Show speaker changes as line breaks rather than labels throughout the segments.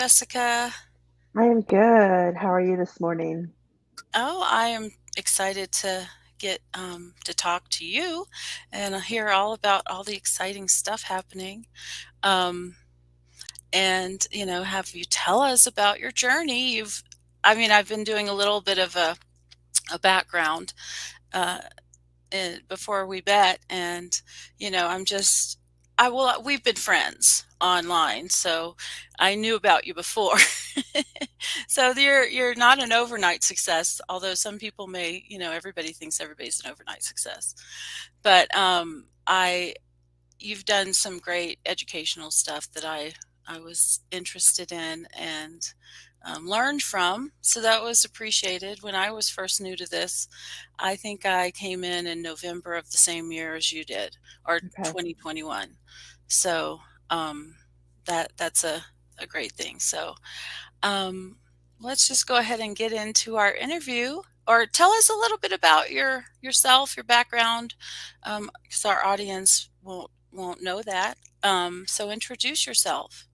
Jessica.
I am good. How are you this morning?
Oh, I am excited to get to talk to you and hear all about all the exciting stuff happening. Um, and have you tell us about your journey. I've been doing a little bit of a background uh, before we met, and I'm just I will we've been friends online, so I knew about you before. So you're not an overnight success, although some people may, everybody thinks everybody's an overnight success. But I you've done some great educational stuff that I was interested in and learned from. So that was appreciated. When I was first new to this, I think I came in November of the same year as you did, or
Okay.
2021. So um, that's a great thing. So um, let's just go ahead and get into our interview. Or tell us a little bit about yourself, your background, because our audience won't know that. So introduce yourself.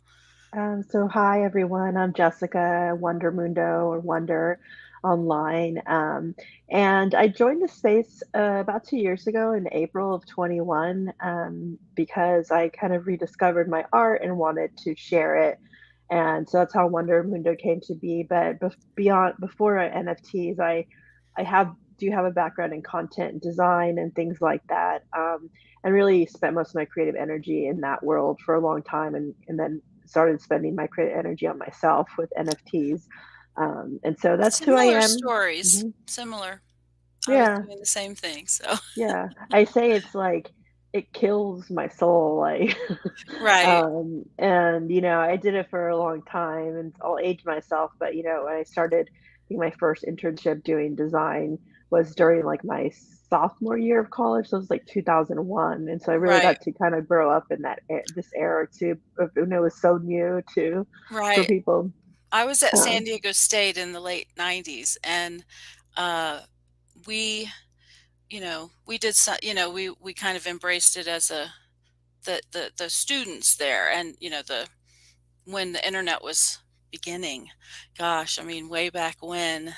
So hi everyone. I'm Jessica, WonderMundo or Wonder online. And I joined the space about 2 years ago in April of 21 because I kind of rediscovered my art and wanted to share it. And so that's how WonderMundo came to be. But beyond before NFTs, I do have a background in content design and things like that. And really spent most of my creative energy in that world for a long time, and then started spending my creative energy on myself with NFTs. And so that's who I
Similar
am.
stories.
Mhm.
Similar. I was
Yeah,
doing the same thing. So
yeah. I say it's like it kills my soul, like,
right.
and I did it for a long time, and I'll age myself, but when I started, I think my first internship doing design was during like my sophomore year of college, so it was like 2001, and so I really
Right.
got to kind of grow up in this era too, when it was so new to for
Right.
people.
I was at
Um,
San Diego State in the late 90s, and uh, we, we did some, we kind of embraced it as the students there, and the when the internet was beginning. Gosh, I mean, way back when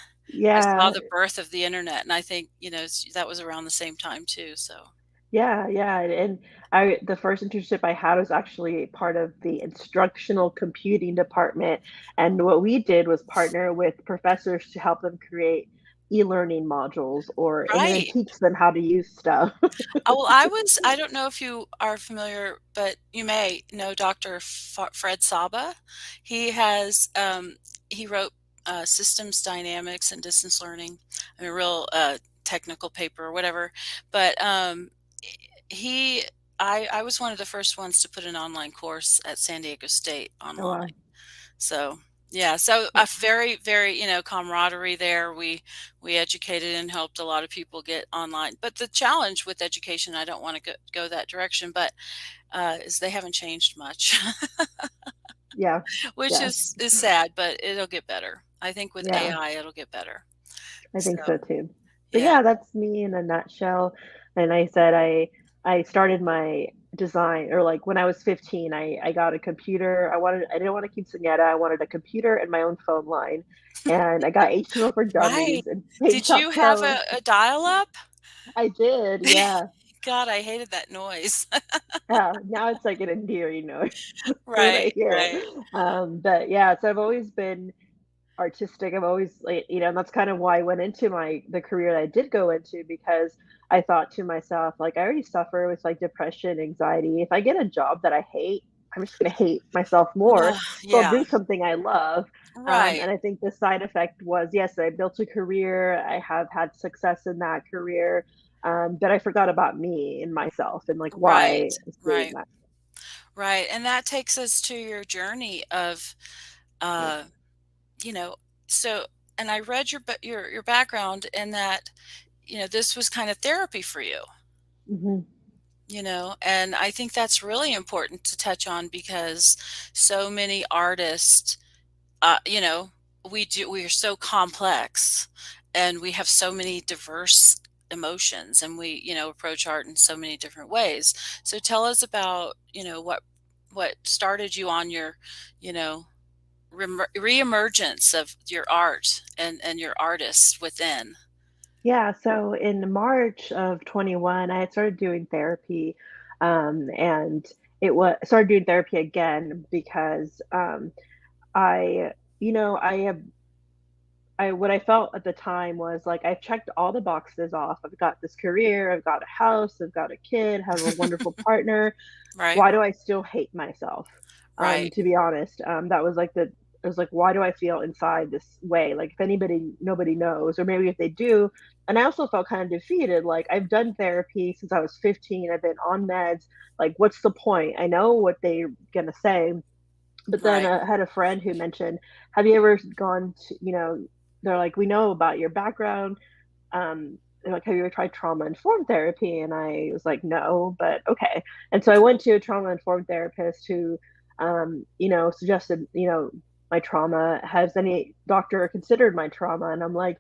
I saw
yeah,
the birth of the internet, and I think, that was around the same time too. So,
yeah, yeah, and the first internship I had was actually part of the instructional computing department, and what we did was partner with professors to help them create e-learning modules and then
right.
teach them how to use stuff.
Well, I don't know if you are familiar, but you may know Dr. Fred Saba. He has, he wrote Systems Dynamics and Distance Learning, I mean, a real technical paper or whatever. But he, I was one of the first ones to put an online course at San Diego State
Oh,
online.
wow.
So yeah, so a very, very, camaraderie there. We educated and helped a lot of people get online. But the challenge with education, I don't want to go that direction, but is they haven't changed much,
Yeah,
which
yeah,
is sad, but it'll get better. I think with
yeah,
AI, it'll get better.
I
So
think so too. But
yeah.
yeah, that's me in a nutshell. And I said I started my design, or like when I was 15, I got a computer. I didn't want to keep Sonata. I wanted a computer and my own phone line. And I got HTML for
Right.
Dummies and Paint
Did you
Shop
have
Pro.
a dial up?
I did, yeah.
God, I hated that noise.
Yeah, now it's like an endearing noise when I
Right,
hear it.
right,
But yeah, so I've always been artistic. I've always like, and that's kind of why I went into the career that I did go into, because I thought to myself, like, I already suffer with like depression, anxiety. If I get a job that I hate, I'm just gonna hate myself more.
ugh,
So I'll
yeah,
do something I love.
right,
And I think the side effect was, yes, I built a career. I have had success in that career. But I forgot about me and myself and like why
right,
I was doing
right.
that.
Right, and that takes us to your journey of, uh, you know, so and I read your background in that, this was kind of therapy for you,
Hmm.
and I think that's really important to touch on because so many artists, you know, we are so complex and we have so many diverse emotions and we, approach art in so many different ways. So tell us about, what started you on your, you know, reemergence of your art and your artists within.
Yeah, so in March of 21, I had started doing therapy, and it was started doing therapy again because I, I have what I felt at the time was like I've checked all the boxes off. I've got this career, I've got a house, I've got a kid, have a wonderful partner.
Right,
Why do I still hate myself?
right,
To be honest, that was like it was like, why do I feel inside this way? Like, if nobody knows, or maybe if they do. And I also felt kind of defeated. Like, I've done therapy since I was 15. I've been on meds. Like, what's the point? I know what they're gonna say, but then
right,
I had a friend who mentioned, have you ever gone to, they're like, we know about your background, they're like, "Have you ever tried trauma-informed therapy?" And I was like, "No, but okay." And so I went to a trauma-informed therapist who, suggested, my trauma. Has any doctor considered my trauma? And I'm like,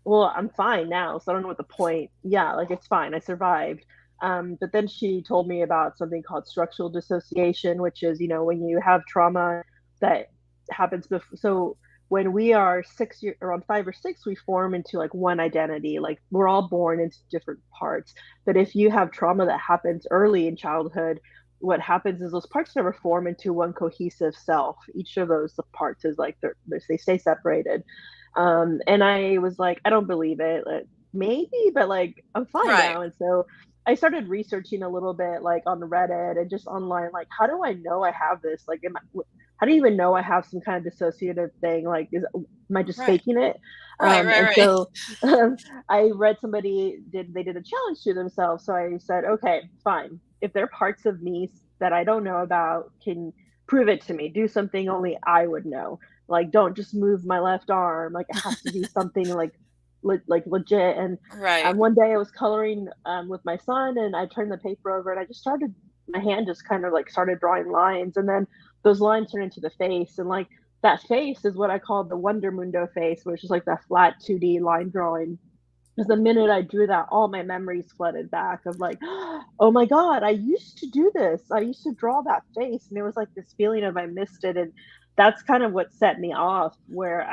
well, I'm fine now, so I don't know what the point. Yeah, like, it's fine. I survived. But then she told me about something called structural dissociation, which is, when you have trauma that happens so when we are 6 year around 5 or 6, we form into like one identity. Like, we're all born into different parts. But if you have trauma that happens early in childhood, what happens is those parts never form into one cohesive self. Each of those parts is like they stay separated. And I was like, I don't believe it. Maybe, but like, I'm fine
right,
now. And so I started researching a little bit, like on Reddit and just online. Like, how do I know I have this? Like, how do you even know I have some kind of dissociative thing? Like, am I just
right,
faking it?
right, right,
And
right.
so I read they did a challenge to themselves. So I said, okay, fine. If there are parts of me that I don't know about, can prove it to me. Do something only I would know. Like, don't just move my left arm. Like, it has to be something like like legit. And
Right.
one day I was coloring with my son, and I turned the paper over, and I just started my hand just kind of like started drawing lines, and then those lines turned into the face, and like that face is what I call the Wonder Mundo face, which is like that flat 2D line drawing. Because the minute I drew that, all my memories flooded back of like, oh my God, I used to do this. I used to draw that face. And it was like this feeling of I missed it. And that's kind of what set me off, where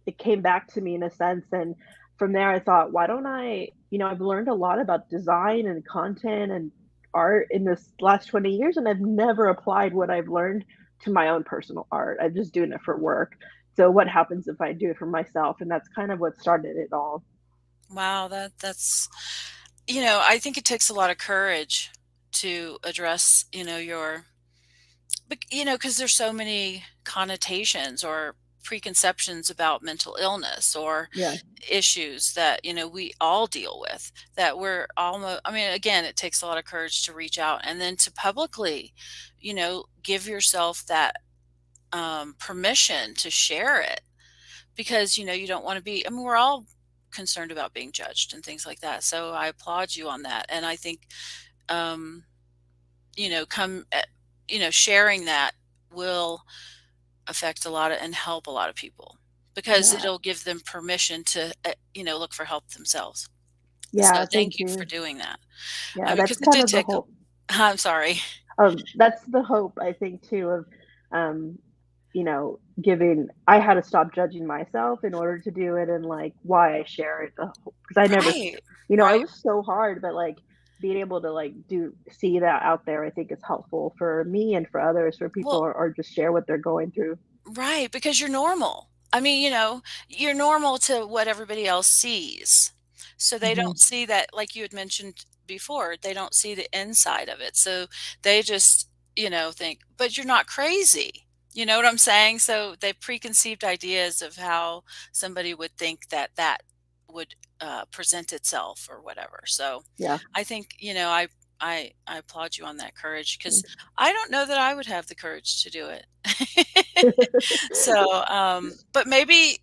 it came back to me in a sense. And from there, I thought, why don't I've learned a lot about design and content and art in this last 20 years, and I've never applied what I've learned to my own personal art. I'm just doing it for work. So what happens if I do it for myself? And that's kind of what started it all.
Wow, that's I think it takes a lot of courage to address, because there's so many connotations or preconceptions about mental illness or
Yeah.
issues that, we all deal with, that we're almost, I mean, again, it takes a lot of courage to reach out and then to publicly, give yourself that permission to share it because, you don't want to be, I mean, we're all concerned about being judged and things like that. So I applaud you on that. And I think, um, come, sharing that will affect a lot of and help a lot of people because
Yeah.
it'll give them permission to, look for help themselves. So
Yeah,
thank
thank
you for
you.
doing that.
Yeah,
Because
that's
it
kind
did
of the
take a
whole
I'm sorry.
that's the hope, I think, too, of, um, giving I had to stop judging myself in order to do it, and, like, why I share it, because I never
Right.
I
Right.
was so hard, but, like, being able to, like, see that out there, I think is helpful for me and for others, for people,
Well,
or just share what they're going through.
right, because you're normal. I mean, you're normal to what everybody else sees. So they
Mhm.
don't see that, like you had mentioned before, they don't see the inside of it. So they just, think, but you're not crazy. You know what I'm saying? So they preconceived ideas of how somebody would think that that would present itself or whatever. So
Yeah.
I think, I applaud you on that courage because
Thanks.
I don't know that I would have the courage to do it. So, but maybe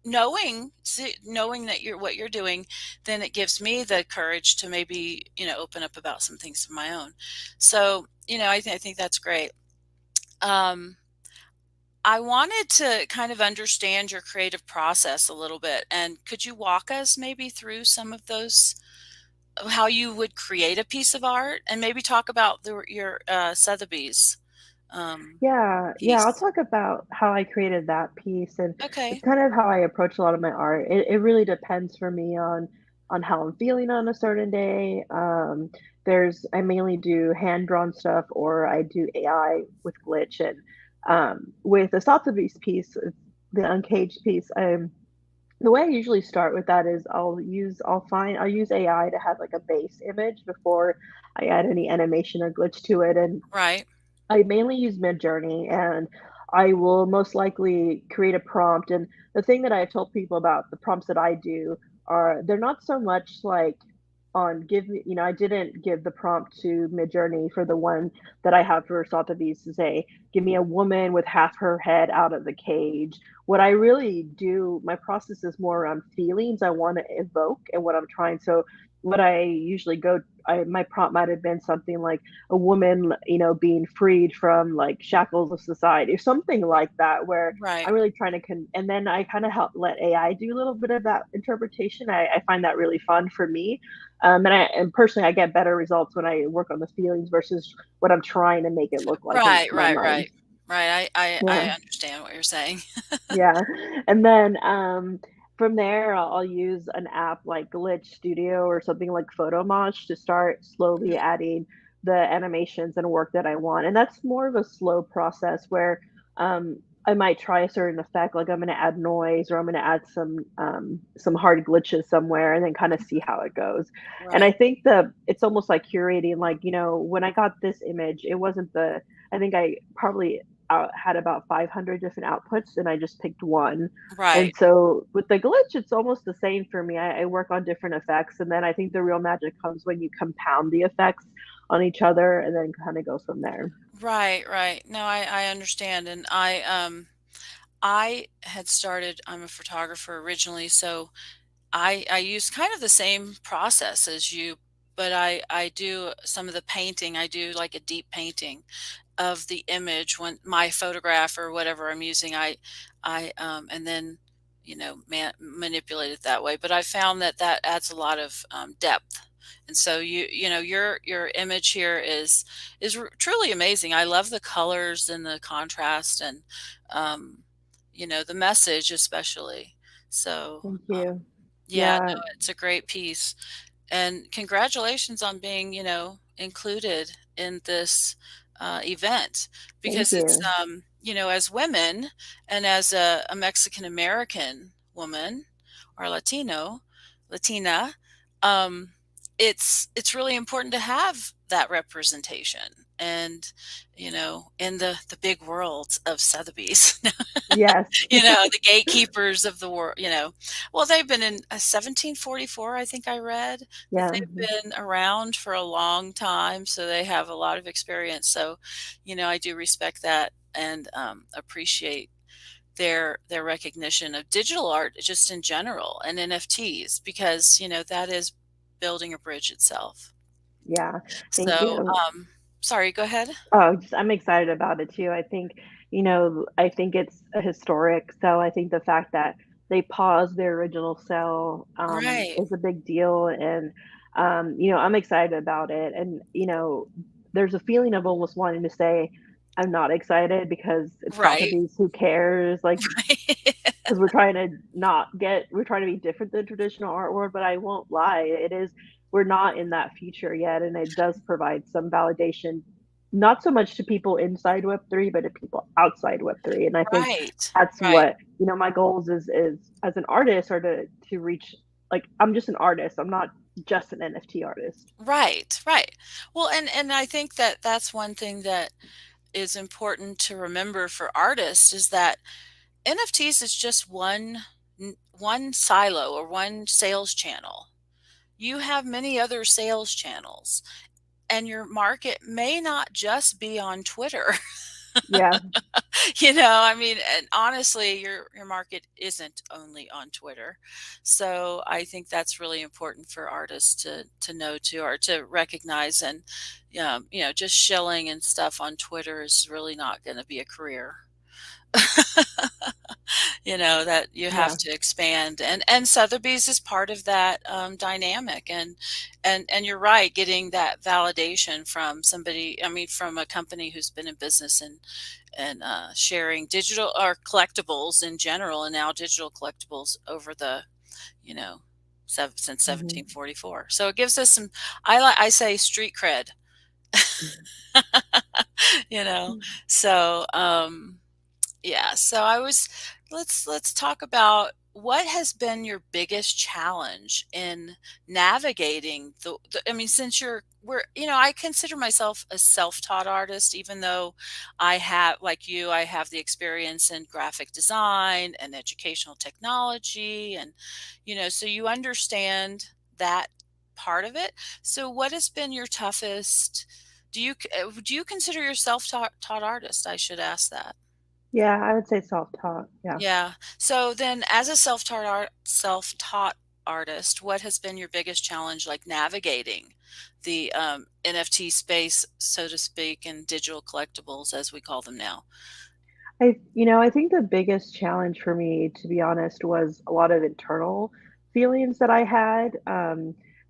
knowing that you're what you're doing, then it gives me the courage to maybe, open up about some things of my own. So, I think that's great. Um, I wanted to kind of understand your creative process a little bit. And could you walk us maybe through some of those, how you would create a piece of art and maybe talk about your Sotheby's
Yeah, yeah, I'll
piece.
talk about how I created that piece, and it's
Okay.
kind of how I approach a lot of my art. It really depends for me on how I'm feeling on a certain day. There's I mainly do hand drawn stuff, or I do AI with glitch, and with the Sotheby's piece, the uncaged piece. The way I usually start with that is I'll use AI to have like a base image before I add any animation or glitch to it, and
Right.
I mainly use Midjourney, and I will most likely create a prompt. And the thing that I told people about the prompts that I do are they're not so much like on give me, I didn't give the prompt to Midjourney for the one that I have for Sotheby's to say, give me a woman with half her head out of the cage. What I really do, my process is more around feelings I want to evoke and what I'm trying. So what I usually my prompt might have been something like a woman, being freed from like shackles of society or something like that, where
Right.
I'm really trying to and then I kind of help let AI do a little bit of that interpretation. I find that really fun for me. And personally I get better results when I work on the feelings versus what I'm trying to make it look like in
Right,
my
right,
mind.
right. Right, I
Yeah.
understand what you're saying.
Yeah, and then, from there, I'll use an app like Glitch Studio or something like Photomosh to start slowly adding the animations and work that I want, and that's more of a slow process where, I might try a certain effect, like I'm gonna add noise or I'm gonna add some hard glitches somewhere and then kinda see how it goes, and I
Right,
think it's almost like curating, like, when I got this image, it wasn't I think I probably had about 500 different outputs and I just picked one. And
right.
so with the glitch, it's almost the same for me. I work on different effects, and then I think the real magic comes when you compound the effects on each other and then kind of go from there.
Right, right. No, I understand, and I had started I'm a photographer originally, so I use kind of the same process as you, but I do some of the painting. I do like a deep painting of the image when my photograph or whatever I'm using. And then manipulate it that way. But I found that that adds a lot of depth. And so your image here is truly amazing. I love the colors and the contrast and um, the message especially. So
Thank
um,
you.
yeah,
Yeah,
no, it's a great piece. And congratulations on being, included in this event
thank
because it's,
you.
as women and as a Mexican American woman or Latina, um, it's really important to have that representation and in the big world of Sotheby's.
Yes.
The gatekeepers of the world, well, they've been in 1744, I think I read that
Yeah.
they've been around for a long time, so they have a lot of experience. So, I do respect that and appreciate their recognition of digital art just in general and NFTs because, that is building a bridge itself.
Yeah. Thank
So,
you.
sorry, go ahead.
Oh, I'm excited about it too. I think it's a historic sell. I think the fact that they paused their original sell
Right,
is a big deal, and I'm excited about it. And there's a feeling of almost wanting to say, I'm not excited because it's
right,
Sotheby's. Who cares? Like,
right,
because we're trying to be different than traditional art world, but I won't lie, we're not in that future yet, and it does provide some validation, not so much to people inside Web3, but to people outside Web3, and I think
right,
that's
right.
what, my goals is as an artist are to reach, like, I'm just an artist, I'm not just an NFT artist.
Right, right. Well, and I think that that's one thing that is important to remember for artists is that NFTs is just one silo or one sales channel. You have many other sales channels, and your market may not just be on Twitter.
Yeah,
I mean, and honestly, your market isn't only on Twitter. So I think that's really important for artists to know too, or to recognize. And just shilling and stuff on Twitter is really not going to be a career. that you have
Yeah.
to expand, and Sotheby's is part of that dynamic, and you're right, getting that validation from somebody, I mean, from a company who's been in business and sharing digital or collectibles in general, and now digital collectibles over the you know since
Hmm.
1744. So it gives us some, I say, street cred. you know so Yeah, so let's talk about what has been your biggest challenge in navigating I mean, since I consider myself a self-taught artist, even though like you, I have the experience in graphic design and educational technology, and so you understand that part of it. So what has been your toughest, do you consider yourself taught artist? I should ask that.
Yeah, I would say self-taught. Yeah.
Yeah. So then, as a self-taught artist, what has been your biggest challenge, like navigating the NFT space, so to speak, and digital collectibles, as we call them now?
I think the biggest challenge for me, to be honest, was a lot of internal feelings that I had.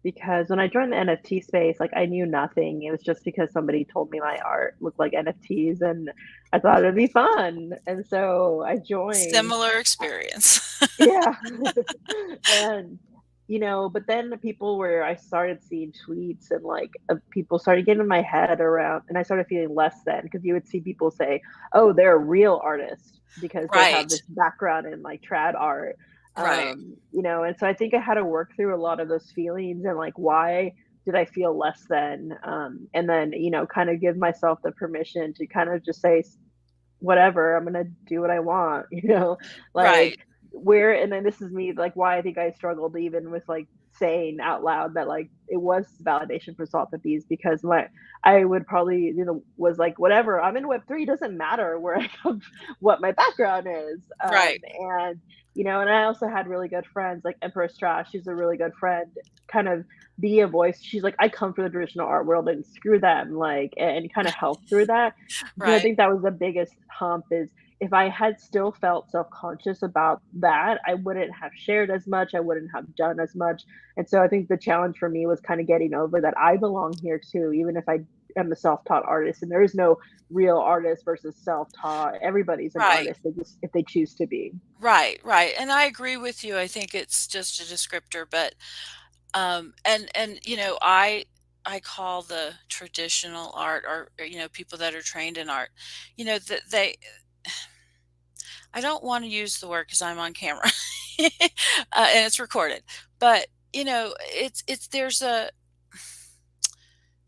Because when I joined the NFT space, like I knew nothing. It was just because somebody told me my art looked like NFTs and I thought it'd be fun. And so I joined.
Similar experience.
Yeah. And, but then the people where I started seeing tweets and like people started getting in my head around, and I started feeling less than because you would see people say, oh, they're a real artist because they have
Right.
this background in like trad art.
Right.
And so I think I had to work through a lot of those feelings and like, why did I feel less than? And then, kind of give myself the permission to kind of just say, whatever, I'm gonna do what I want, like
Right.
where, and then this is me, like why I think I struggled even with like saying out loud that like it was validation for Sotheby's because I would probably, was like, whatever, I'm in Web3, doesn't matter where I come, what my background is.
Right.
And and I also had really good friends like Empress Trash, she's a really good friend, kind of be a voice. She's like, I come from the traditional art world and screw them, like, and kind of help through that because I
Right.
think that was the biggest hump is if I had still felt self-conscious about that, I wouldn't have shared as much, I wouldn't have done as much. And so I think the challenge for me was kind of getting over that I belong here too, even if I am a self-taught artist and there is no real artist versus self-taught. Everybody's an
Right.
artist, they just if they choose to be.
Right. Right. And I agree with you. I think it's just a descriptor, but and I call the traditional art, or people that are trained in art, that I don't want to use the word because I'm on camera and it's recorded, but it's there's a,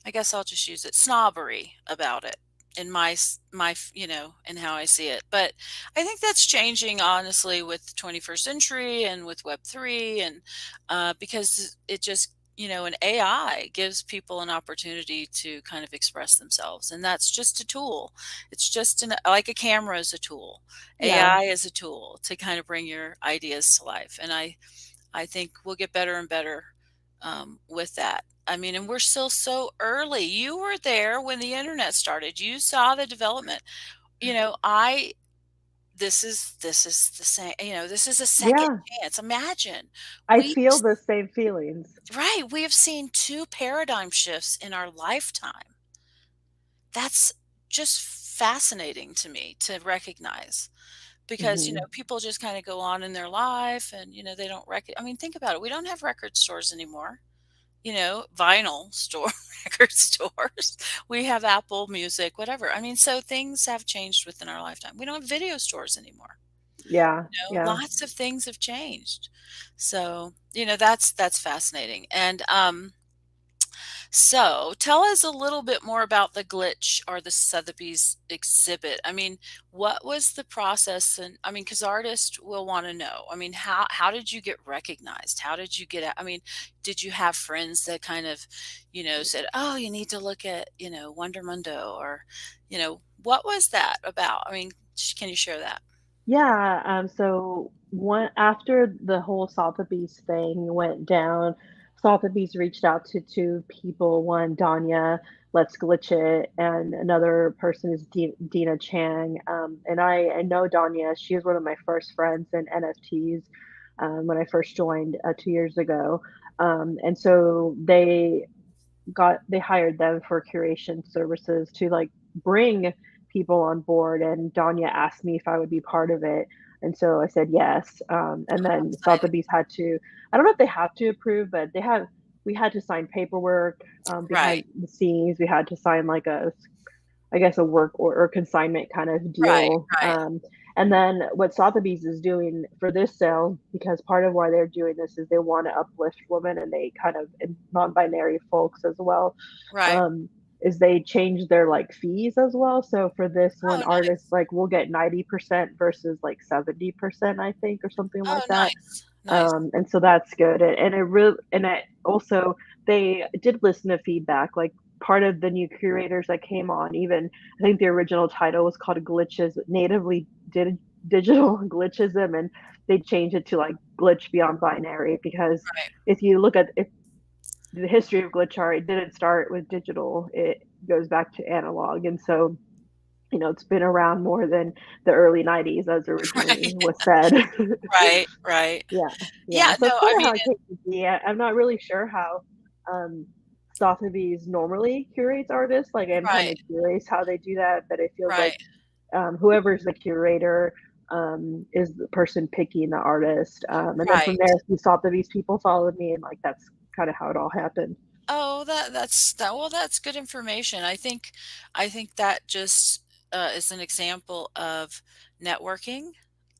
I guess I'll just use it, snobbery about it in and how I see it. But I think that's changing, honestly, with the 21st century and with Web3, and because it just, an AI gives people an opportunity to kind of express themselves, and that's just a tool. It's just like a camera is a tool.
Yeah.
AI is a tool to kind of bring your ideas to life, and I think we'll get better and better with that. I mean, and we're still so early. You were there when the internet started. You saw the development. You know, I this is the same. This is a second
Yeah.
chance. Imagine
I
we
feel the same feelings.
right. We have seen two paradigm shifts in our lifetime. That's just fascinating to me to recognize, because
Mhm.
people just kind of go on in their life, and they don't I mean, think about it. We don't have record stores anymore, vinyl store, record stores. We have Apple Music, whatever. I mean, so things have changed within our lifetime. We don't have video stores anymore.
Yeah, yeah.
Lots of things have changed. So, that's fascinating. And so tell us a little bit more about the glitch or the Sotheby's exhibit. I mean, what was the process? And I mean, because artists will want to know. I mean, how did you get recognized? How did you get I mean, did you have friends that kind of, said, "Oh, you need to look at, WonderMundo," or, what was that about? I mean, can you share that?
Yeah, so one after the whole Sotheby's thing went down, Sotheby's reached out to two people, one Danya, Let's Glitch It, and another person is Dina Chang. And I know Danya. She was one of my first friends in NFTs when I first joined 2 years ago. And so they hired them for curation services to like bring people on board, and Danya asked me if I would be part of it. And so I said yes. And
Oh, how
then
exciting.
Sotheby's had to, I don't know if they have to approve, but we had to sign paperwork
Right,
behind the scenes. We had to sign like I guess a work or consignment kind of
right,
deal.
right,
And then what Sotheby's is doing for this sale, because part of why they're doing this is they want to uplift women and they kind of and non-binary folks as well.
right.
Um, is they change their like fees as well. So for this one
Oh,
artist,
nice.
like we'll get 90% versus like 70%, I think, or something like
Oh,
that.
nice, nice.
And so that's good. And it really, and it also, they did listen to feedback. Like part of the new curators that came on, even I think the original title was called Glitches, natively did digital glitchism, and they changed it to like glitch beyond binary, because
Right,
if you look at if the history of glitch art, it didn't start with digital, it goes back to analog. And so, it's been around more than the early 90s as originally
right,
was said.
right, right.
Yeah, yeah.
Yeah,
So
no,
that's
I
kind of
mean,
how it came to be. I'm not really sure how um, Sotheby's normally curates artists. Like, I'm kind
right,
of curious how they do that, but it feels like
right,
whoever's the curator is the person picking the artist. And then from
right.
there, a few Sotheby's people followed me, and like that's kind of how it all happened.
Oh, that's good information. I think that just is an example of networking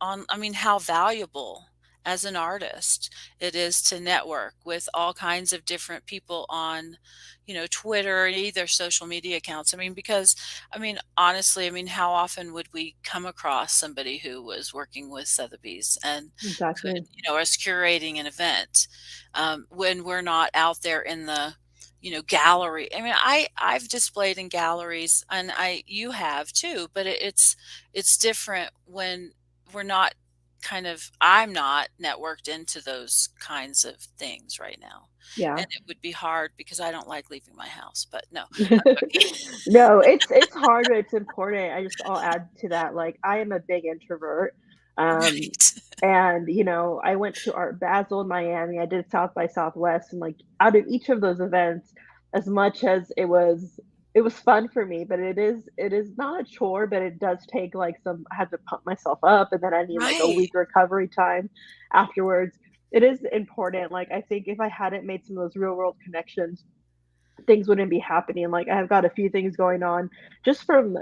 I mean, how valuable as an artist it is to network with all kinds of different people on, Twitter and either social media accounts. I mean, because I mean, honestly, I mean, how often would we come across somebody who was working with Sotheby's and could,
Exactly.
is curating an event when we're not out there in the gallery. I mean, I've displayed in galleries, and you have too, but it's different when we're not I'm not networked into those kinds of things right now.
Yeah.
And it would be hard because I don't like leaving my house, but no, I'm joking.
No, it's hard, but it's important. I'll add to that, like, I am a big introvert, um,
Right.
and, I went to Art Basel in Miami, I did South by Southwest, and, like, out of each of those events, as much as it was fun for me, but it is not a chore, but it does take, like, I had to pump myself up, and then I need, like, a
Right.
week recovery time afterwards. It is important, like, I think if I hadn't made some of those real world connections, things wouldn't be happening. Like, I've got a few things going on just from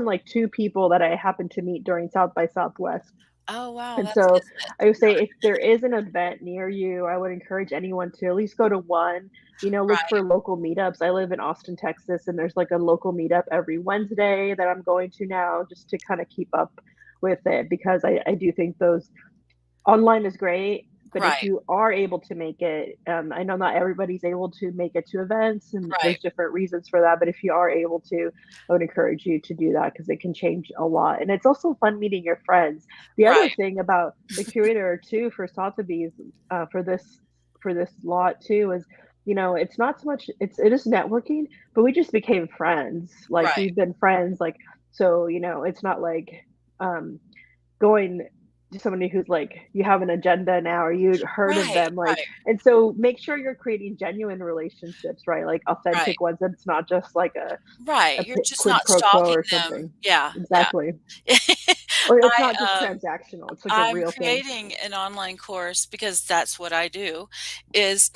like two people that I happened to meet during South by Southwest.
Oh, wow,
And
that's
so
isn't it?
I would say if there is an event near you, I would encourage anyone to at least go to one. Look
Right,
for local meetups. I live in Austin, Texas, and there's like a local meetup every Wednesday that I'm going to now, just to kind of keep up with it, because I do think those online is great, but if
right,
you are able to make it, I know not everybody's able to make it to events, and
right,
there's different reasons for that. But if you are able to, I would encourage you to do that, because it can change a lot. And it's also fun meeting your friends. The other
right,
thing about the curator too for Sotheby's, for this lot too, is it's not so much, it is networking, but we just became friends. Like,
right,
we've been friends, like, so it's not like um going to somebody who's like, you have an agenda now, or you'd heard of
right,
them, like,
right,
and so make sure you're creating genuine relationships, right? Like
right.
authentic ones, and it's not just like
Right, you're just
quid
not
pro quo
stalking
or
them.
something.
Yeah, yeah.
Exactly. Or it's
I,
not just transactional, it's like a
I'm
real thing.
creating an online course because that's what I do is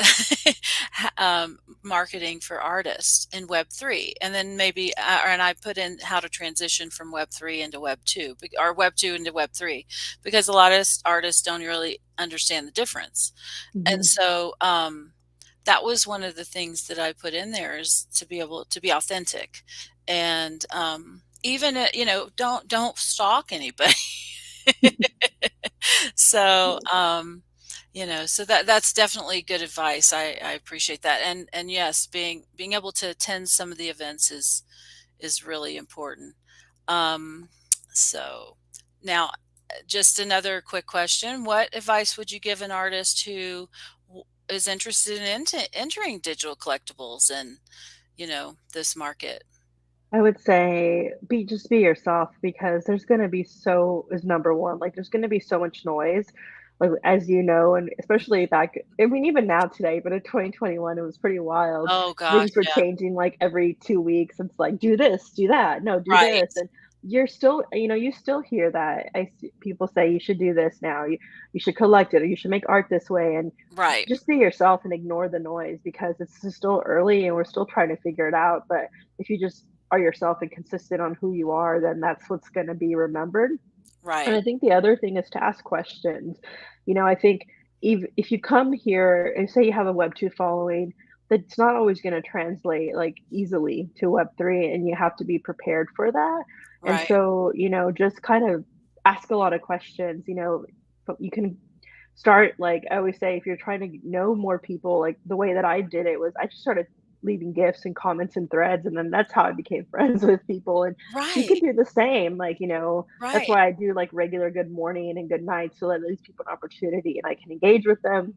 marketing for artists in Web3. And then maybe, and I put in how to transition from Web3 into Web2 or Web2 into Web3 because a lot of artists don't really understand the difference. And
Hmm.
so, that was one of the things that I put in there is to be able to be authentic and, even, don't stalk anybody. So, so that's definitely good advice. I appreciate that. And yes, being able to attend some of the events is really important. Um, so now just another quick question. What advice would you give an artist who is interested in entering digital collectibles and, this market?
I would say just be yourself because there's gonna be so is number one, like, there's gonna be so much noise, like, as you know, and especially back I mean, even now today, but in 2021, it was pretty wild.
Oh gosh,
Things were
yeah.
changing, like, every 2 weeks. It's like, "Do this, do that. No, do this,"
Right.
and you're still you still hear that. People say, "You should do this now. You should collect it, or you should make art this way," and
Right.
just be yourself and ignore the noise because it's just still early and we're still trying to figure it out, but if you just are yourself and consistent on who you are, then that's what's going to be remembered. And
Right.
I think the other thing is to ask questions. I think if you come here and say you have a Web 2 following, that's not always going to translate like easily to Web 3, and you have to be prepared for that. And
Right.
so, just kind of ask a lot of questions. But you can start like I always say, if you're trying to know more people, like the way that I did it was I just started leaving gifts and comments and threads, and then that's how I became friends with people. And you can
Right.
do the same, like, that's
Right.
why I do like regular good morning and good night to let these people an opportunity and I can engage with them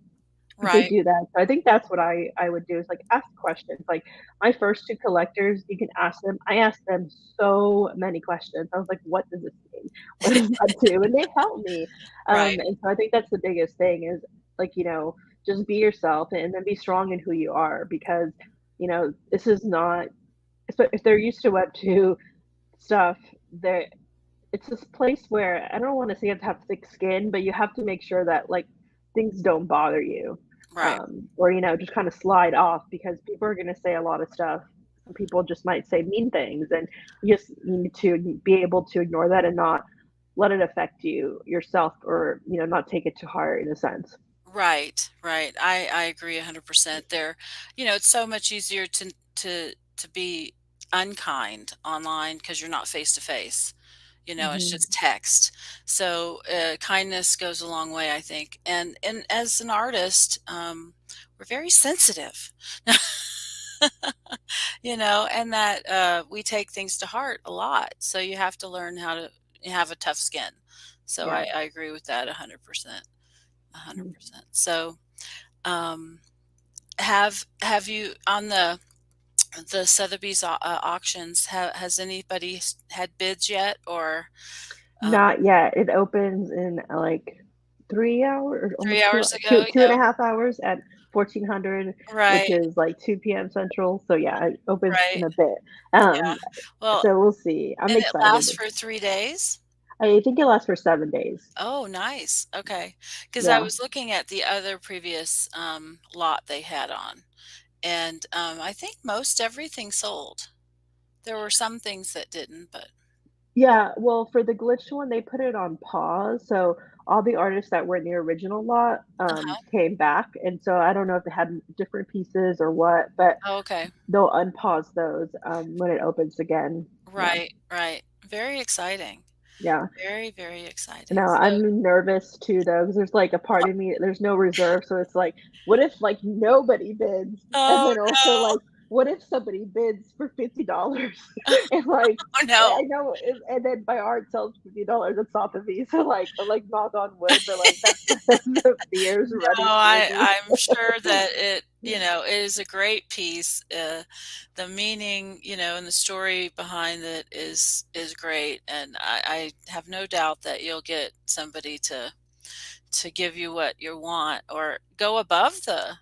if they
Right.
do that. So I think that's what I would do is like ask questions. Like my first two collectors, you can ask them. I asked them so many questions. I was like, "What does this mean? What does that do?" And they helped me.
Right.
And so I think that's the biggest thing is like just be yourself and then be strong in who you are because this is not. If they're used to Web 2 stuff, there it's this place where I don't wanna say you have to have thick skin, but you have to make sure that, like, things don't bother you,
Right.
or, just kinda slide off because people are gonna say a lot of stuff. Some people just might say mean things, and you just need to be able to ignore that and not let it affect you yourself or, not take it to heart in a sense.
Right. Right. I agree 100% there. It's so much easier to be unkind online because you're not face to face. It's
Mhm.
just text. So kindness goes a long way, I think. And as an artist, we're very sensitive. And that we take things to heart a lot. So you have to learn how to have a tough skin. So
Yeah.
I agree with that 100%.
Mhm.
100%. So um, have you on the Sotheby's auctions? Has anybody had bids yet, or um,
Not yet. It opens in, like, 3 hours,
three
almost 2
hours
two
ago?
two and a half hours at 1400, which
Right,
is, like, 2 p.m. Central, so, yeah, it opens
right,
in a bit.
yeah. Well,
So we'll see. I'm
and it
excited.
lasts for 3 days.
I think it lasts for 7 days.
Oh, nice. Okay, because I
Yeah.
was looking at the other previous lot they had on, and I think most everything sold. There were some things that didn't, but
Yeah, well, for the glitch one, they put it on pause, so all the artists that were in the original lot,
uh-huh.
came back, and so I don't know if they had different pieces or what, but
Oh, okay.
they'll unpause those, when it opens again. Yeah,
Right, right. Very exciting.
yeah.
Very, very exciting.
No,
So,
I'm nervous too though, because there's like a part of me there's no reserve, so it's like, what if like nobody bids? And
oh
then also like, what if somebody bids for $50?
no.
And like,
Oh no.
I know, and then my art sells $50 at Sotheby, so like, like knock on wood, but like that's the fears
No,
running through me.
I'm sure that it is a great piece. The meaning, and the story behind it is great, and I have no doubt that you'll get somebody to give you what you want or go above the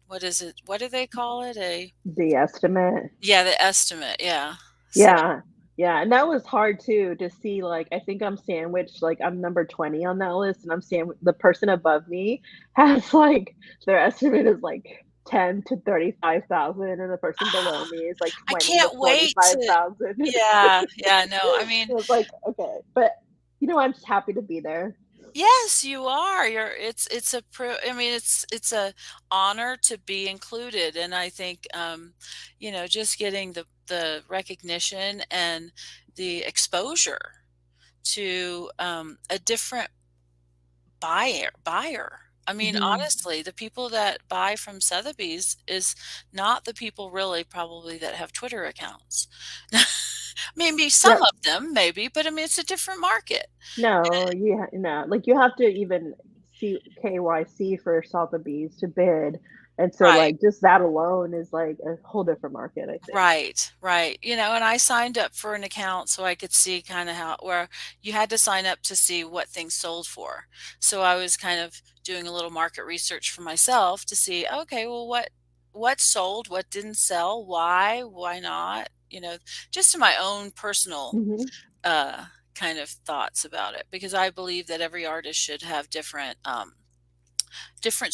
what is it? What do they call it?
The estimate.
Yeah, the estimate. Yeah. So,
Yeah. Yeah, and that was hard too to see, like, I think I'm sandwiched, like, I'm number 20 on that list, and the person above me has, like their estimate is, like, 10 to 35,000, and the person below me is, like,
I
20 to
can't wait to
45,000.
yeah, yeah, no, I mean,
So it's like, okay, but, I'm just happy to be there.
yes, you are. It's a I mean, it's a honor to be included, and I think just getting the recognition and the exposure to a different buyer. I mean,
Mhm.
honestly, the people that buy from Sotheby's is not the people really probably that have Twitter accounts. Maybe some
Yep.
of them, maybe, but I mean, it's a different market.
No, you ha no, like, you have to even KYC for Sotheby's to bid, and so,
Right.
like, just that alone is, like, a whole different market, I think.
Right, right. And I signed up for an account so I could see kind of how where you had to sign up to see what things sold for. So I was kind of doing a little market research for myself to see, okay, well what sold, what didn't sell, why not? Just to my own personal
Mhm,
kind of thoughts about it because I believe that every artist should have different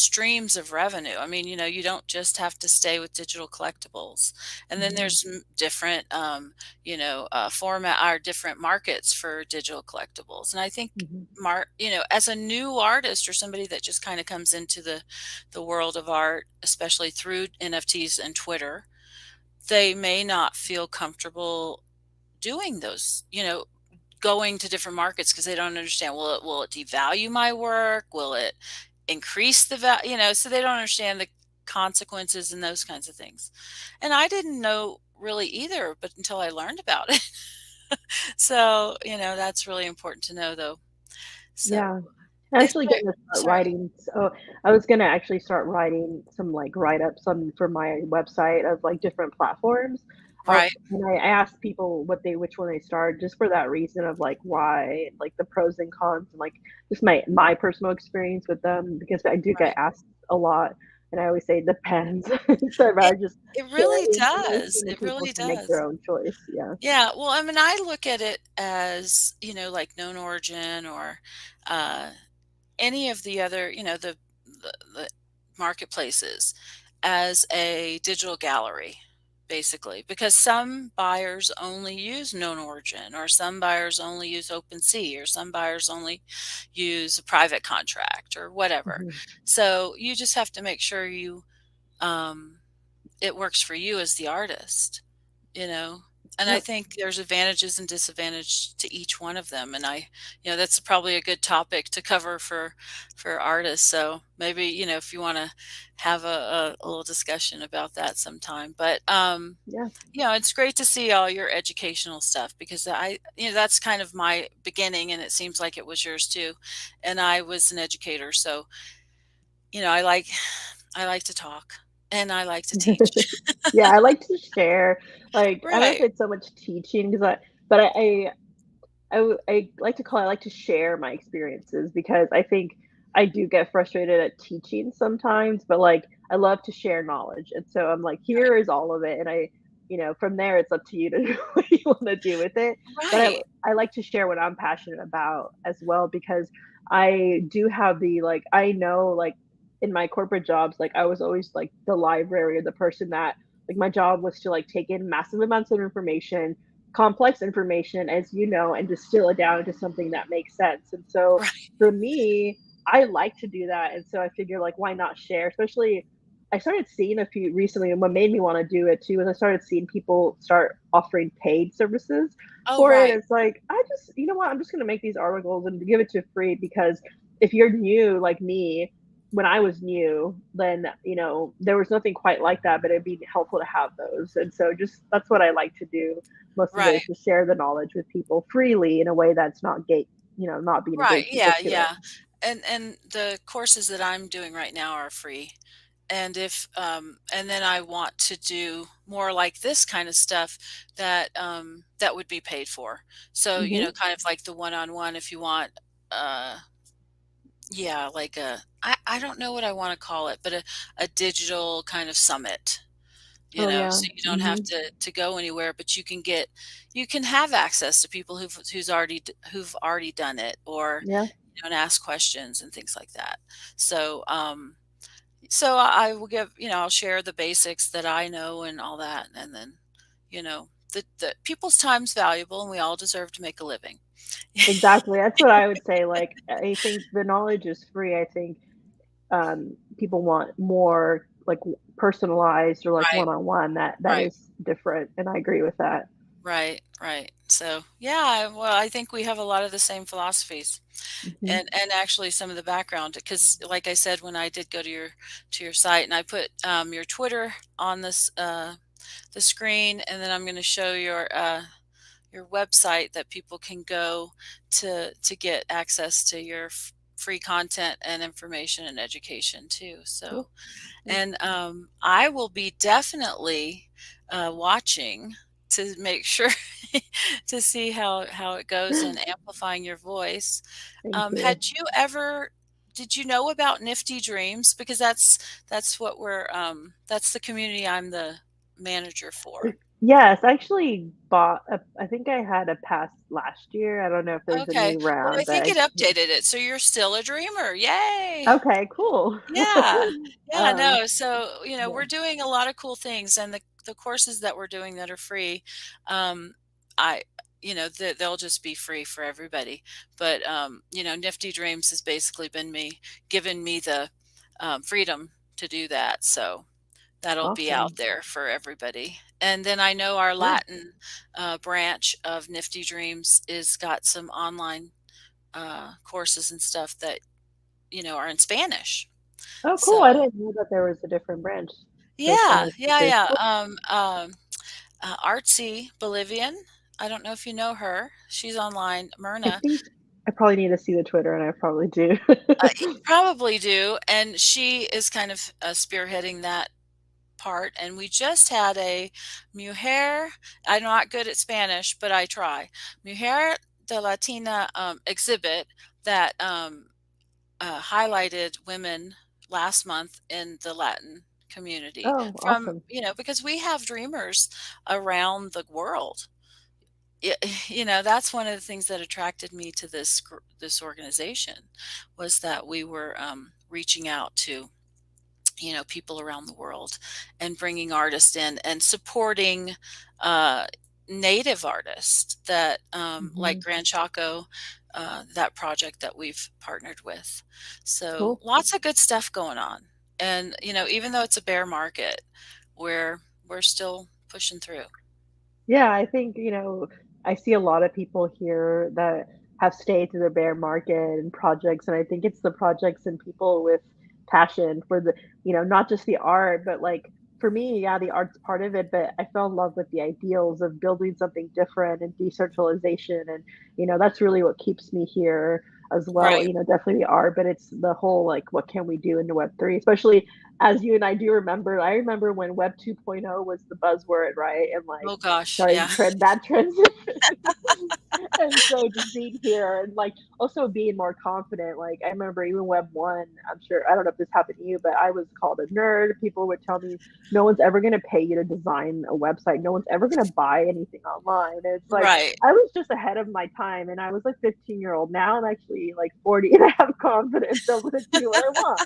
streams of revenue. I mean, you don't just have to stay with digital collectibles. And then
mhm,
there's different, format or different markets for digital collectibles. And I think,
mhm.
as a new artist or somebody that just kind of comes into the world of art, especially through NFTs and Twitter, they may not feel comfortable doing those, going to different markets because they don't understand. Will it devalue my work? Will it increase the value? So they don't understand the consequences and those kinds of things. And I didn't know really either, but until I learned about it. So, that's really important to know though. So
Yeah. I'm
is
actually
there,
gonna start
sorry.
writing I was gonna actually start writing some, like, write-ups on for my website of, like, different platforms,
Right,
and I asked people which one they started just for that reason of, like, why, like, the pros and cons and, like, just my personal experience with them because I do get
right.
asked a lot, and I always say it depends. So
It
I just
it
share
really
the
does.
information and
It
people
really
can make their
does.
own choice, yeah.
Yeah, well, I mean, I look at it as, like known origin or uh any of the other, the marketplaces as a digital gallery, basically, because some buyers only use known origin, or some buyers only use OpenSea, or some buyers only use a private contract, or whatever.
Mhm.
So you just have to make sure um, it works for you as the artist you know and I
Yep.
think there's advantages and disadvantages to each one of them, and that's probably a good topic to cover for artists. So maybe if you want to have a little discussion about that sometime. But
Yeah.
it's great to see all your educational stuff because that's kind of my beginning, and it seems like it was yours too. And I was an educator, so I like to talk and I like to teach.
Yeah, I like to share, like, I don't know if
Right.
it's so much teaching 'cause but I like to call it I like to share my experiences because I think I do get frustrated at teaching sometimes, but, like, I love to share knowledge, and so I'm like,
Right.
"Here is all of it," and from there, it's up to you to do what you wanna do with it, but
Right.
I like to share what I'm passionate about as well because I do have I know, like, in my corporate jobs, like, I was always, like, the library or the person that my job was to, like, take in massive amounts of information, complex information, as you know, and distill it down into something that makes sense. And so
Right.
for me, I like to do that. And so I figure, like, why not share? Especially, I started seeing a few recently, and what made me want to do it too is I started seeing people start offering paid services
Oh,
for it.
right.
It's like, you know what, I'm just going to make these articles and give it to free because if you're new like me, when I was new, then, there was nothing quite like that, but it'd be helpful to have those. And so just that's what I like to do most of it
Right.
is to share the knowledge with people freely in a way that's not being a
Right.
gatekeeper
Yeah,
to it.
yeah. And the courses that I'm doing right now are free. And then I want to do more like this kind of stuff that would be paid for. So,
Mhm.
kind of like the one-on-one if you want yeah, like I don't know what I want to call it, but a digital kind of summit.
Oh, yeah.
So you don't have
Mhm.
to go anywhere, but you can have access to people who've already done it, or
Yeah,
and ask questions and things like that. So I will I'll share the basics that I know and all that, and then the people's time's valuable, and we all deserve to make a living.
exactly. That's what I would say, like, I think the knowledge is free. I think, people want more, like, personalized or, like,
Right,
one-on-one. That
right.
is different, and I agree with that.
Right, right. So, yeah, well, I think we have a lot of the same philosophies,
Mhm.
and actually some of the background. Because, like I said, when I did go to your site, and I put your Twitter on the screen, and then I'm going to show your website that people can go to get access to free content and information and education too. So,
Cool.
and I will be definitely watching to make sure to see how it goes in amplifying your voice.
Thank
Had
you.
you ever did you know about Nifty Dreams? Because that's what that's the community I'm the manager for.
Yes, I actually bought I think I had a pass last year. I don't know if there's a
Okay.
new
Well, I
round, but
think
I
it updated it, so you're still a dreamer. Yay.
okay, cool.
Yeah. Yeah,
Um,
no, so,
yeah.
we're doing a lot of cool things, and the courses that we're doing that are free, I they'll just be free for everybody. But, Nifty Dreams has basically been me giving me the, freedom to do that, so that'll be out
Awesome.
there for everybody. And then I know our
Yeah.
Latin, branch of Nifty Dreams is got some online, courses and stuff that, are in Spanish.
Oh, cool. I
So
didn't know that there was a different branch. So
yeah,
Spanish
yeah,
teachers.
yeah.
Cool.
Artsy Bolivian. I don't know if you know her. She's online.
I
Myrna.
think I probably need to see the Twitter, and I probably do.
You probably do. And she is kind of spearheading that part. And we just had a Mujer. I'm not good at Spanish, but I try. Mujer de Latina exhibit that highlighted women last month in the Latin community
Oh,
from,
awesome.
because we have dreamers around the world. Y- that's one of the things that attracted me to this organization was that we were reaching out to people around the world and bringing artists in and supporting uh, native artists that like
Mhm.
Gran Chaco, that project that we've partnered with. So
Cool.
lots of good stuff going on. And even though it's a bear market, we're still pushing through.
Yeah, I think, I see a lot of people here that have stayed through the bear market and projects, and I think it's the projects and people with passion for not just the art, but like for me, yeah, the art's part of it, but I fell in love with the ideals of building something different and decentralization. And, that's really what keeps me here as well.
Right.
Definitely the art, but it's the whole like, what can we do into Web3, especially as you and I do remember. I remember when Web 2.0 was the buzzword, right? And like
Oh gosh,
starting
yeah.
that transition. And so just being here and like also being more confident. Like I remember even Web 1, I'm sure I don't know if this happened to you, but I was called a nerd. People would tell me no one's ever gonna pay you to design a website. No one's ever gonna buy anything online. And it's like
Right.
I was just ahead of my time and I was like 15-year-old. Now I'm actually like 40 and I have confidence. I'm gonna do what I want.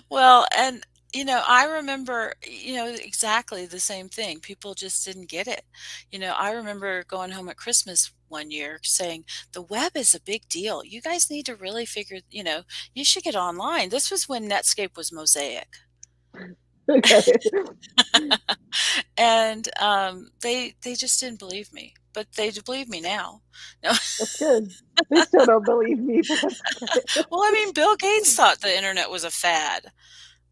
Well, and I remember, exactly the same thing. People just didn't get it. I remember going home at Christmas one year saying, the web is a big deal. You guys need to really figure, you should get online. This was when Netscape was Mosaic.
Okay.
And they just didn't believe me, but they do believe me now. No.
That's good. They still don't believe me, but that's okay.
Well, I mean, Bill Gates thought the internet was a fad.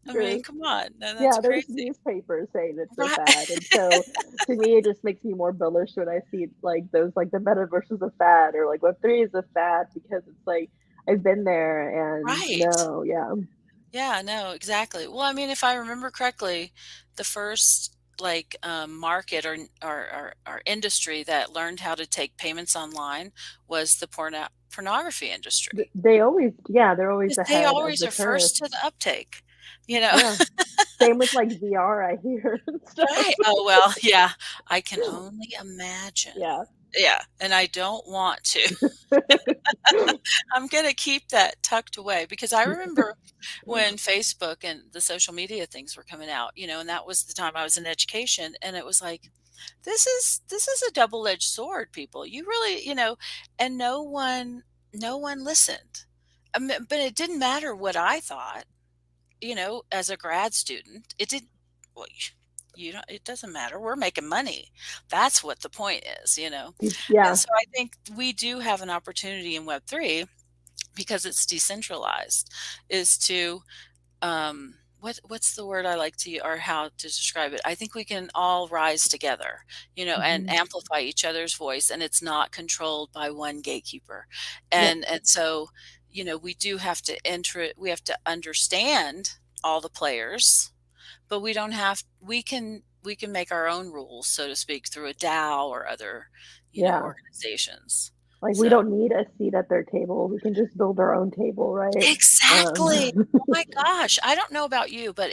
I mean,
True.
come on. No, that's
Yeah, there's
crazy.
newspapers saying it's so
Right.
bad, and so to me, it just makes me more bullish when I see like those like the metaverse is a fad or like Web3 is a fad because it's like I've been there and
Right.
no, yeah,
Yeah, no, exactly. Well, I mean, if I remember correctly, the first like market or industry that learned how to take payments online was the pornography industry.
They always, yeah, they're always
'Cause they
ahead of
always
the
are
curve.
first to the uptake, you know?
Yeah, same with like VR, I hear and stuff.
Right. Oh, well, yeah. I can only imagine.
Yeah.
Yeah, and I don't want to. I'm gonna keep that tucked away because I remember when Facebook and the social media things were coming out, and that was the time I was in education, and it was like, this is a double-edged sword, people. You really, and no one listened. But it didn't matter what I thought, as a grad student. It did well, you know, it doesn't matter. We're making money. That's what the point is. And
Yeah,
so I think we do have an opportunity in Web3 because it's decentralized, is to what's the word I like to or how to describe it? I think we can all rise together, and
mhm,
amplify each other's voice, and it's not controlled by one gatekeeper.
yep,
And so, we do have to enter it. We have to understand all the players, but we can make our own rules, so to speak, through a DAO or other,
Yeah.
organizations.
Like we
So
don't need a seat at their table. We can just build our own table, right?
exactly.
Um,
Oh my gosh. I don't know about you, but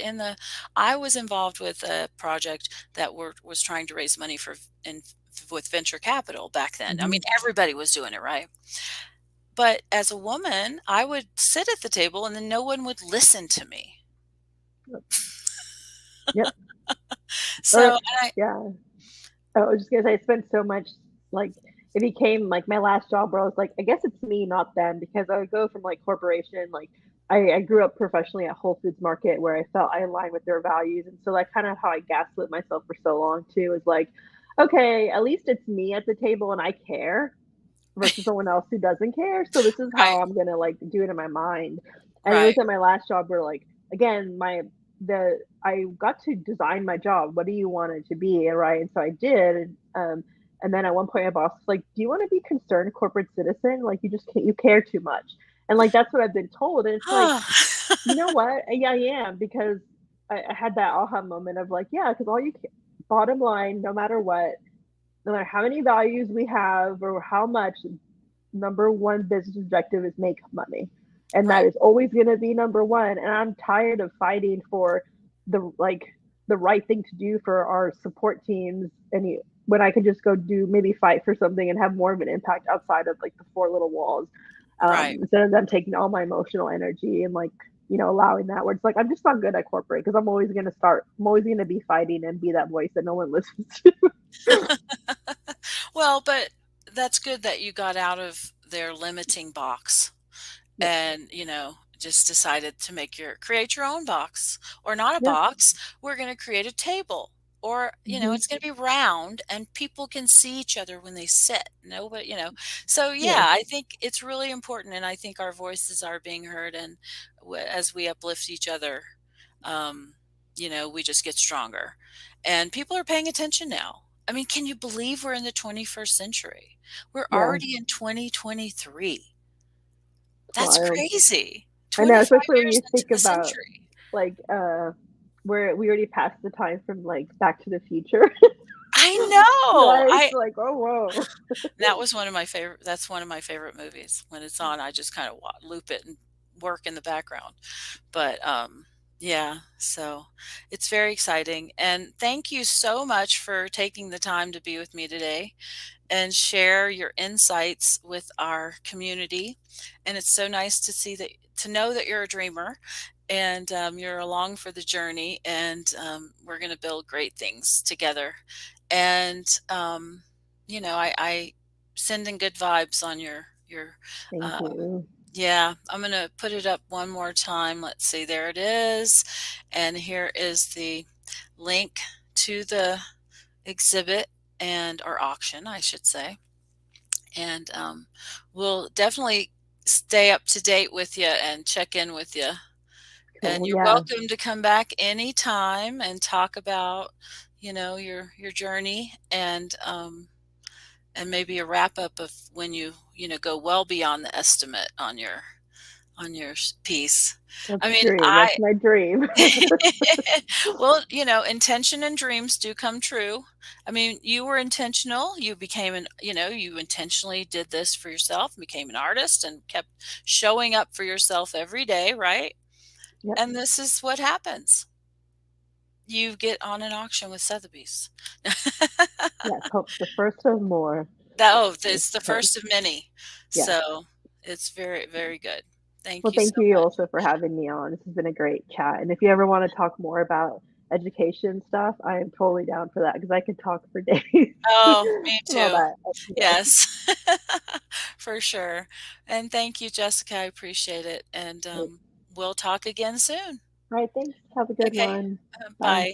I was involved with a project that was trying to raise money with venture capital back then. I mean,
mhm.
everybody was doing it, right? But as a woman, I would sit at the table and then no one would listen to me.
Yep.
So,
Or
and
yeah. I was just gonna say I spent so much like it became like my last job where I was like, I guess it's me, not them, because I would go from like corporation, like I grew up professionally at Whole Foods Market where I felt I aligned with their values. And so like kind of how I gaslit myself for so long too is like, okay, at least it's me at the table and I care versus someone else who doesn't care. So this is
right,
how I'm gonna like do it in my mind. And it was
right,
at my last job where like again the I got to design my job. What do you want it to be? Right. And so I did. And then at one point my boss was like, do you want to be concerned corporate citizen? Like you just can't, you care too much. And like that's what I've been told. And it's like,
oh,
you know what? Yeah, I am because I had that aha moment of like, yeah, because bottom line, no matter what, no matter how many values we have or how much, number one business objective is make money. And that
right,
is always going to be number one. And I'm tired of fighting for like the right thing to do for our support teams. And when I could just go do maybe fight for something and have more of an impact outside of like the four little walls,
right.
instead of them taking all my emotional energy and like, allowing that where it's like, I'm just not good at corporate because I'm always going to be fighting and be that voice that no one listens to.
Well, but that's good that you got out of their limiting box
Yep.
and, just decided to create your own box, or not a
Yeah.
box. We're going to create a table, or,
Hmm.
it's going to be round and people can see each other when they sit. Nobody, so
Yeah.
yeah, I think it's really important. And I think our voices are being heard. And as we uplift each other, um, we just get stronger and people are paying attention now. I mean, can you believe we're in the 21st century? We're
Yeah.
already in 2023.
It's
That's
wild.
crazy.
I know,
25
especially when
years
you
into
think
the
about
century.
like where we already passed the time from like Back to the Future.
I know.
Right? It's
I
like, oh whoa.
That was one of my favorite that's one of my favorite movies. When it's on, I just kind of loop it and work in the background. But yeah, so it's very exciting. And thank you so much for taking the time to be with me today and share your insights with our community. And it's so nice to know that you're a dreamer and you're along for the journey. And we're going to build great things together. And I sending good vibes on your.
Thank
Uh,
you.
yeah, I'm going to put it up one more time. Let's see, there it is. And here is the link to the exhibit and or auction, I should say. And we'll definitely stay up to date with you and check in with you. And
Cool.
you're
Yeah.
welcome to come back anytime and talk about, your journey and maybe a wrap up of when you go well beyond the estimate on your piece.
That's
I mean,
dream. That's my dream.
well, intention and dreams do come true. I mean, you were intentional. You became you intentionally did this for yourself, became an artist, and kept showing up for yourself every day, right?
Yep.
And this is what happens. You get on an auction with Sotheby's.
Yes. Hope the first of more. Let's
It's the
hope.
first of many.
Yeah.
So it's very, very good.
Well,
Thank you so
thank you
much.
also for having me on. This has been a great chat. And if you ever want to talk more about education stuff, I am totally down for that because I could talk for days
Oh, me
and all
too.
that. Yeah.
Yes, for sure. And thank you, Jessica. I appreciate it. And
Great.
we'll talk again soon.
All right. Thanks. Have a good
Okay.
one. Bye.
Bye.